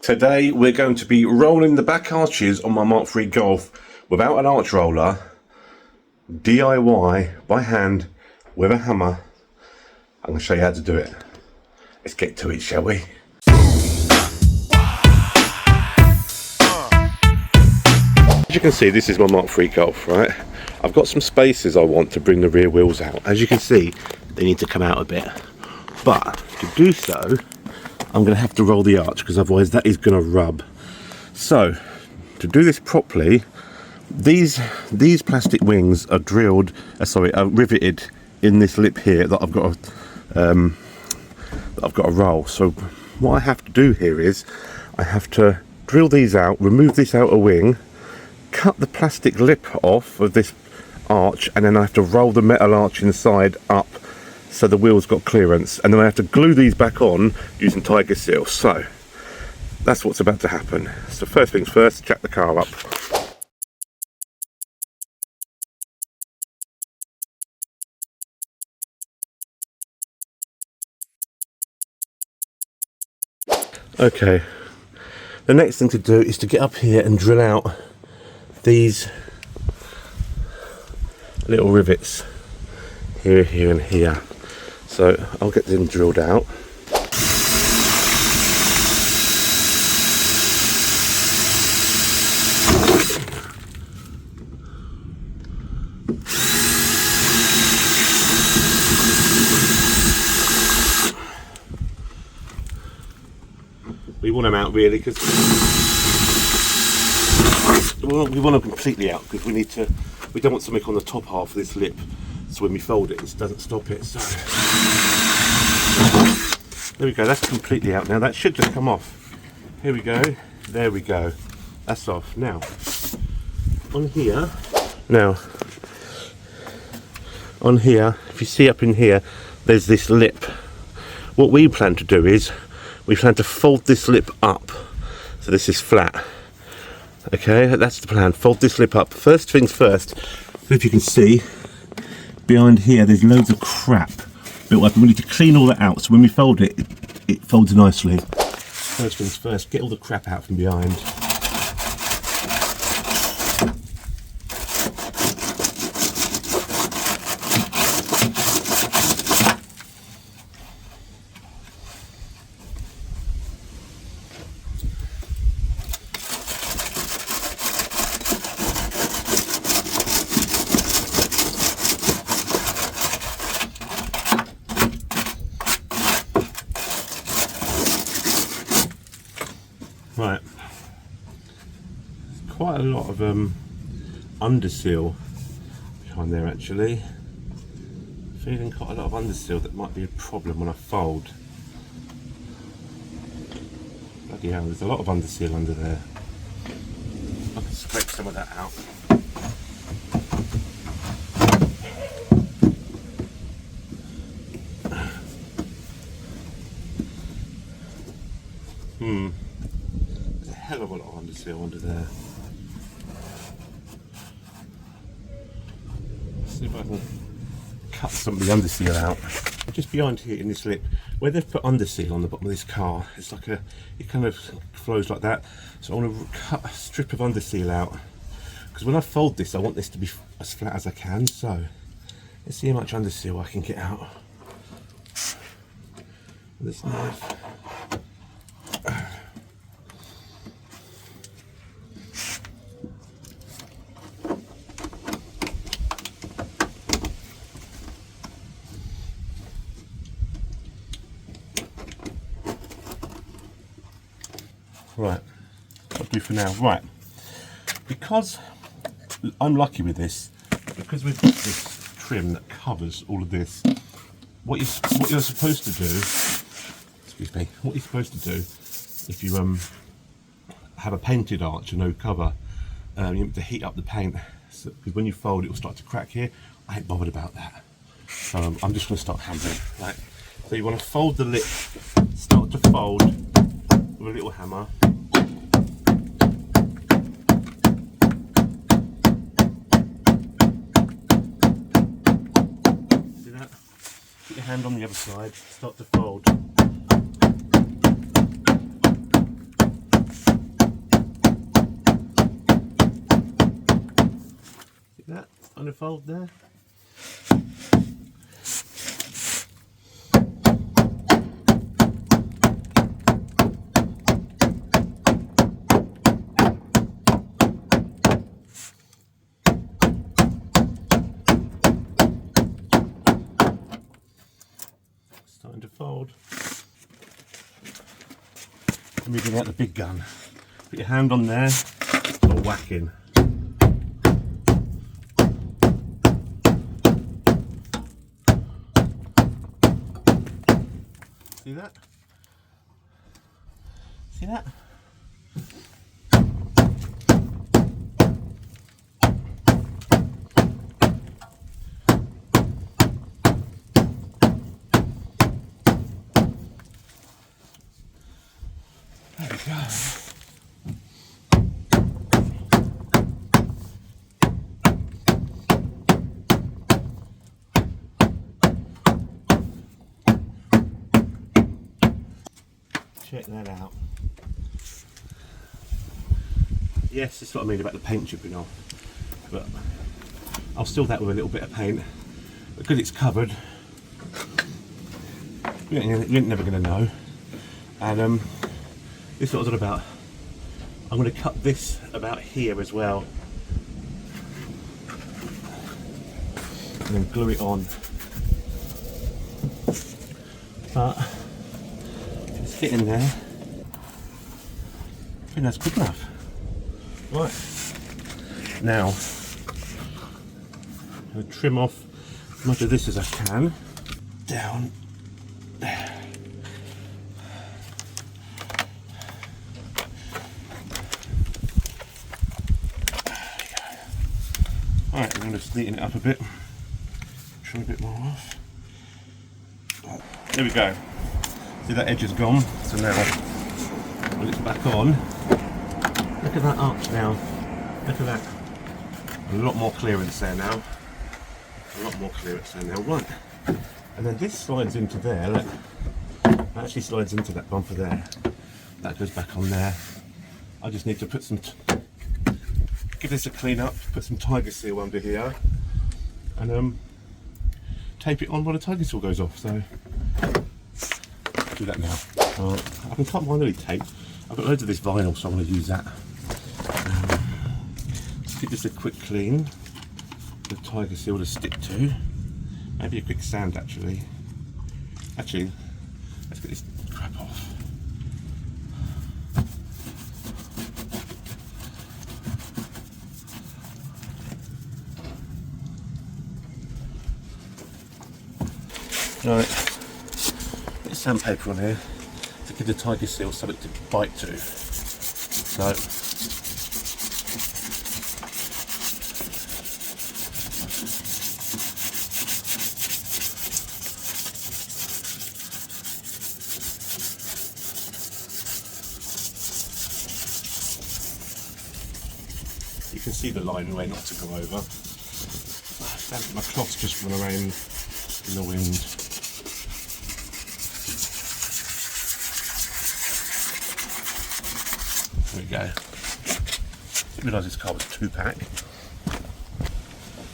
Today we're going to be rolling the back arches on my Mark III Golf without an arch roller, DIY, by hand, with a hammer. I'm going to show you how to do it. Let's get to it, shall we? As you can see, this is my Mark III Golf, right? I've got some spaces I want to bring the rear wheels out. As you can see, they need to come out a bit. But to do so, I'm going to have to roll the arch because otherwise that is going to rub. So to do this properly, these plastic wings are are riveted in this lip here that I've got to roll. So what I have to do here is I have to drill these out, remove this outer wing, cut the plastic lip off of this arch, and then I have to roll the metal arch inside up so the wheel's got clearance, and then I have to glue these back on using tiger seal. So that's what's about to happen. So first things first, jack the car up. Okay, the next thing to do is to get up here and drill out these little rivets here, here and here. So I'll get them drilled out. We want them out really because we want them completely out because we don't want something on the top half of this lip, so when we fold it, it doesn't stop it. So there we go, that's completely out now. That should just come off. Here we go, there we go, that's off. Now on here, if you see up in here, there's this lip. What we plan to do is we plan to fold this lip up so this is flat. Okay, that's the plan. Fold this lip up. First things first, if you can see behind here there's loads of crap built up, and we need to clean all that out so when we fold it, it folds nicely. First things first, get all the crap out from behind. Right, there's quite a lot of underseal behind there actually. Feeling quite a lot of underseal that might be a problem when I fold. Bloody hell, there's a lot of underseal under there. I can scrape some of that out. Hell of a lot of underseal under there. Let's see if I can cut some of the underseal out. Just behind here in this lip, where they've put underseal on the bottom of this car, it's like it kind of flows like that. So I want to cut a strip of underseal out because when I fold this, I want this to be as flat as I can. So let's see how much underseal I can get out with this knife. Right, what do for now? Right, because I'm lucky with this, because we've got this trim that covers all of this. What you're supposed to do, excuse me, what you're supposed to do, if you have a painted arch and no cover, you have to heat up the paint, because when you fold, it will start to crack here. I ain't bothered about that. So I'm just going to start hammering. Right, so you want to fold the lip, start to fold with a little hammer. Put your hand on the other side, start to fold. unfold there. Starting to fold. And moving out the big gun. Put your hand on there, start whacking. See that? See that? There we go. Check that out. Yes, that's what I mean about the paint chipping off. But I'll still that with a little bit of paint. Because it's covered, you're never going to know. And this is what I was on about. I'm going to cut this about here as well. And then glue it on. But it's fitting there. I think that's good enough. Right. Now, I'm going to trim off as much of this as I can. Down there. Alright, I'm just neaten it up a bit. Trim a bit more off. There we go. See, that edge is gone. So now, when it's back on, look at that arch now. Look at that. A lot more clearance there now. A lot more clearance there now. Right. And then this slides into there. Look. That actually slides into that bumper there. That goes back on there. I just need to put some... give this a clean up, put some tiger seal under here, and tape it on while the tiger seal goes off. So do that now. I can cut manually tape. I've got loads of this vinyl, so I'm going to use that. Let's give this a quick clean. The tiger seal to stick to. Maybe a quick sand actually. Actually, let's get this crap off. Right, bit of sandpaper on here to give the tiger seal something to bite to. So, you can see the line where not to go over. My cloth's just run around in the wind. There we go. Didn't realise this car was 2-pack.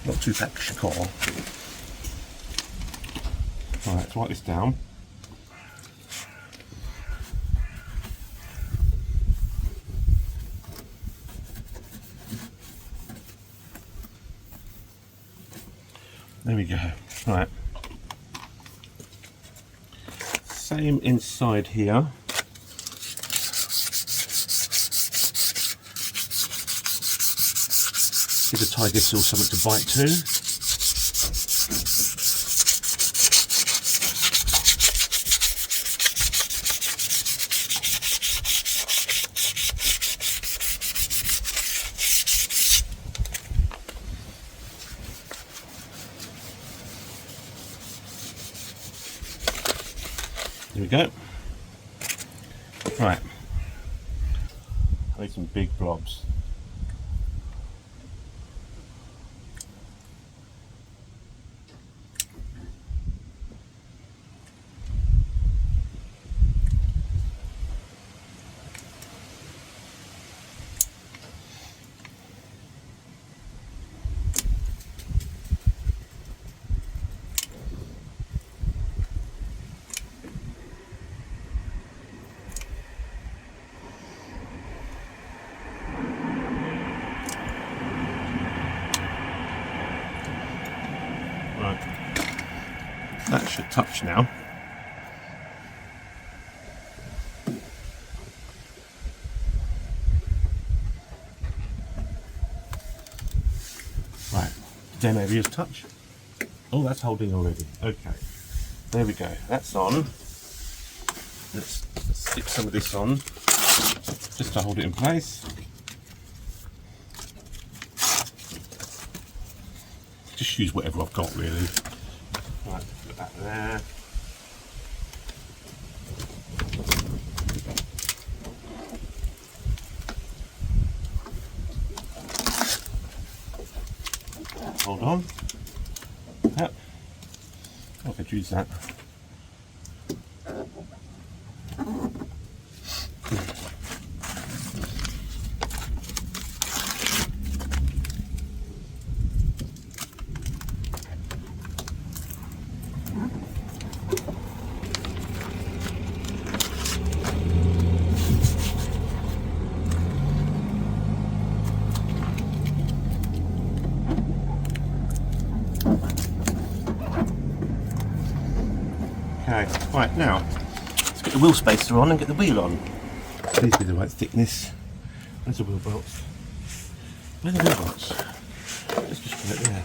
Not 2-pack Chicago. Alright, let's write this down. There we go. Right. Same inside here. Give the tiger seal something to bite to. There we go. Right. I need some big blobs. should touch now. Right, demo areas touch. Oh, that's holding already. Okay, there we go. That's on. Let's stick some of this on just to hold it in place. Just use whatever I've got, really. Right, put that there. Hold on. Yep. I could use that. Okay, right now, let's get the wheel spacer on and get the wheel on. Please be the right thickness. Where's the wheel bolts? Where are the wheel bolts? Let's just put it there.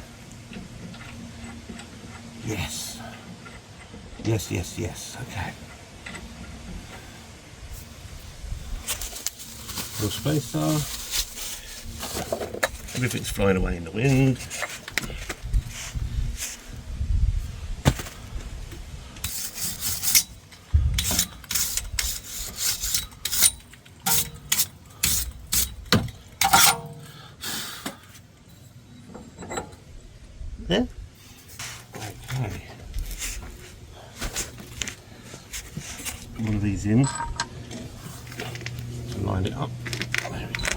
Yes. Yes, yes, yes. Okay. Wheel spacer. Everything's flying away in the wind. There. Okay. Put one of these in to line it up. There we go.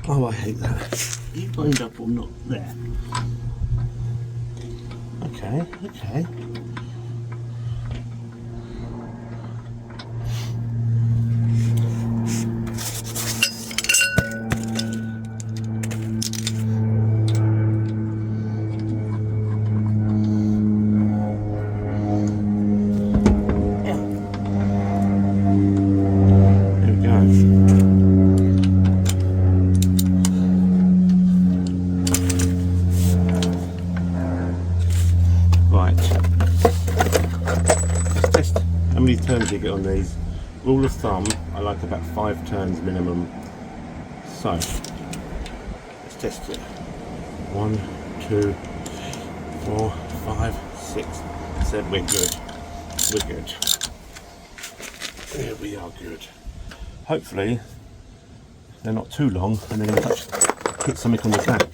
Oh, I hate that. Are you lined up or not? There. Okay, okay. Turns you get on these. Rule of thumb, I like about 5 turns minimum. So let's test it. 1, 2, 4, 5, 6, 7. We're good. We're good. Here we are good. Hopefully they're not too long and they're going to hit something on the back.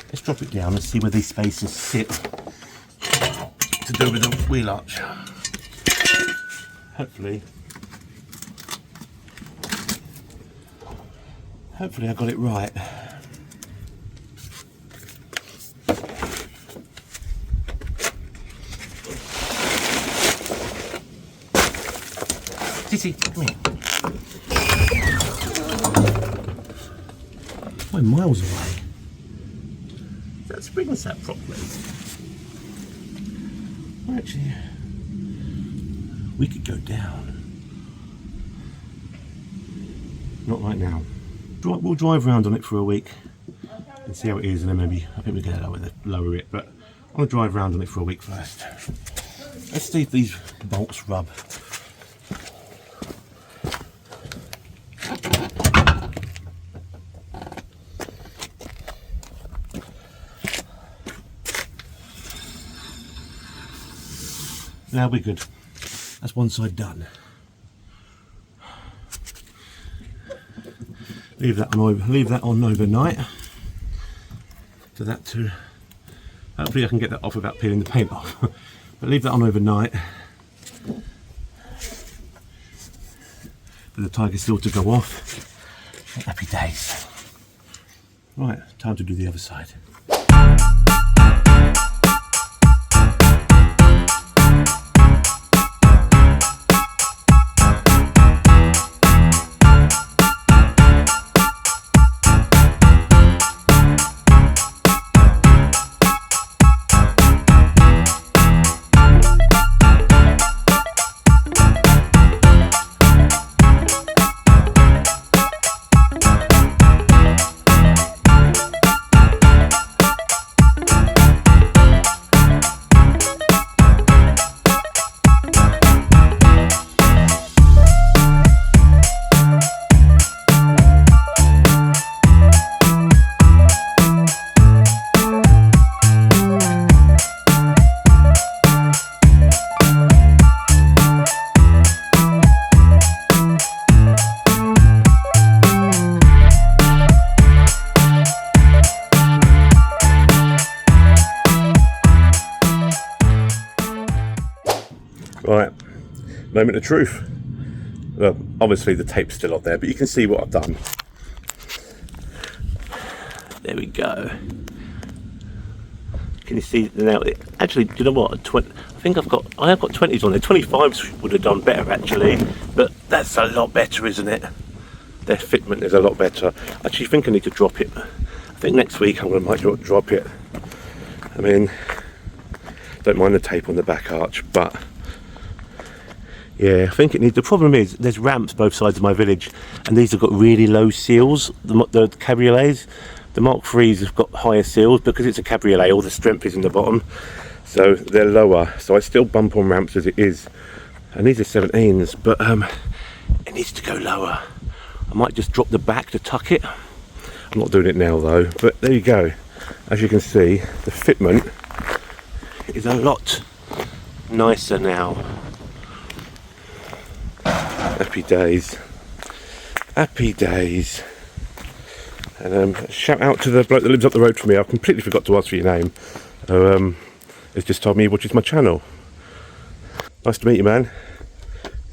Let's drop it down and see where these spacers sit to do with the wheel arch. Hopefully I got it right. Tissy, come here. I'm miles away. That spring sat properly. Well, actually, we could go down. Not right now. We'll drive around on it for a week and see how it is, and then maybe I think we're going to lower it. But I want to drive around on it for a week first. Let's see if these bolts rub. Now we're good. That's one side done. Leave that on overnight. to that too. Hopefully I can get that off without peeling the paint off. But leave that on overnight for the tiger seal to go off. Happy days. Right, time to do the other side. Right, moment of truth. Well, obviously the tape's still up there, but you can see what I've done. There we go. Can you see now? Actually, do you know what? I have got 20s on there. 25s would have done better actually, but that's a lot better, isn't it? Their fitment is a lot better. I actually think I need to drop it. I think next week I might drop it. I mean, don't mind the tape on the back arch, but yeah, I think it needs. The problem is there's ramps both sides of my village, and these have got really low seals. The cabriolets, the Mark IIIs have got higher seals because it's a cabriolet. All the strength is in the bottom, so they're lower. So I still bump on ramps as it is, and these are 17s, but it needs to go lower. I might just drop the back to tuck it. I'm not doing it now though. But there you go. As you can see, the fitment is a lot nicer now. Happy days, happy days. And shout out to the bloke that lives up the road from me. I completely forgot to ask for your name. He's just told me he watches my channel. Nice to meet you, man.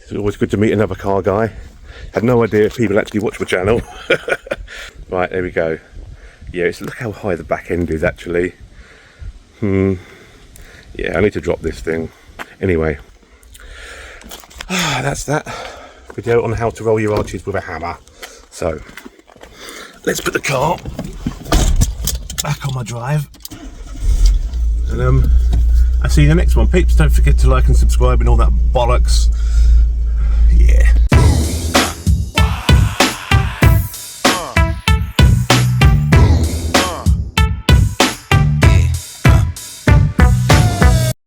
It's always good to meet another car guy. Had no idea if people actually watch my channel. Right, there we go. Yeah, look how high the back end is actually. Yeah, I need to drop this thing. Anyway, that's that video on how to roll your arches with a hammer. So let's put the car back on my drive, and I'll see you in the next one, peeps. Don't forget to like and subscribe and all that bollocks.